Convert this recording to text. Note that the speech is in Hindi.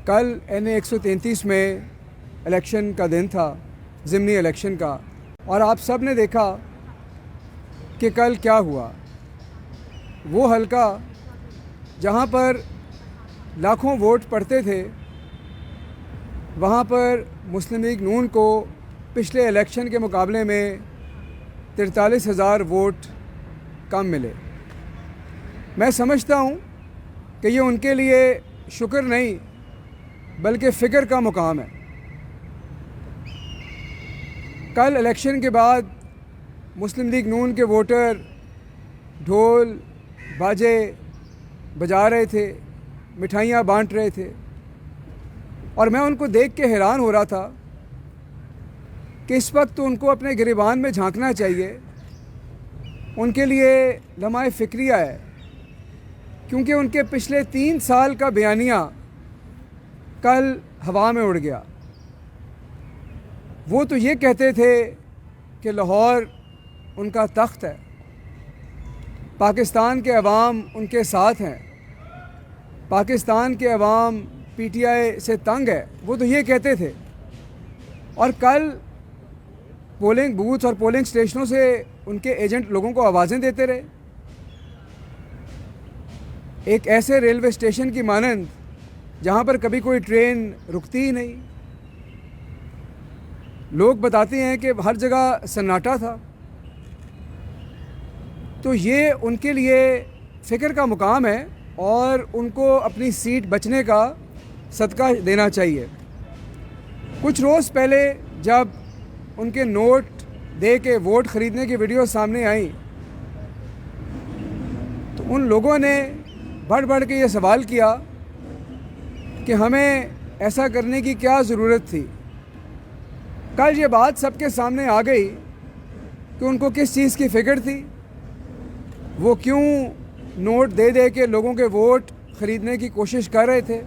कल NA 133 में इलेक्शन का दिन था, ज़िमनी इलेक्शन का, और आप सब ने देखा कि कल क्या हुआ। वो हलका जहाँ पर लाखों वोट पड़ते थे, वहाँ पर मुस्लिम लीग नून को पिछले इलेक्शन के मुकाबले में 43,000 वोट कम मिले। मैं समझता हूँ कि ये उनके लिए शुक्र नहीं बल्कि फ़िक्र का मुकाम है। कल इलेक्शन के बाद मुस्लिम लीग नून के वोटर ढोल बाजे बजा रहे थे, मिठाइयाँ बांट रहे थे, और मैं उनको देख के हैरान हो रहा था कि इस वक्त तो उनको अपने गिरेबान में झांकना चाहिए। उनके लिए लम्हा फ़िक्रिया है, क्योंकि उनके पिछले 3 साल का बयानिया कल हवा में उड़ गया। वो तो ये कहते थे कि लाहौर उनका तख्त है, पाकिस्तान के अवाम उनके साथ हैं, पाकिस्तान के अवाम PTI से तंग है, वो तो ये कहते थे। और कल पोलिंग बूथ और पोलिंग स्टेशनों से उनके एजेंट लोगों को आवाज़ें देते रहे। एक ऐसे रेलवे स्टेशन की मानंद जहाँ पर कभी कोई ट्रेन रुकती ही नहीं। लोग बताते हैं कि हर जगह सन्नाटा था। तो ये उनके लिए फ़िक्र का मुकाम है और उनको अपनी सीट बचने का सदका देना चाहिए। कुछ रोज़ पहले जब उनके नोट दे के वोट ख़रीदने की वीडियो सामने आई, तो उन लोगों ने बढ़ बढ़ के ये सवाल किया कि हमें ऐसा करने की क्या ज़रूरत थी। कल ये बात सबके सामने आ गई कि उनको किस चीज़ की फ़िक्र थी, वो क्यों नोट दे दे के लोगों के वोट ख़रीदने की कोशिश कर रहे थे।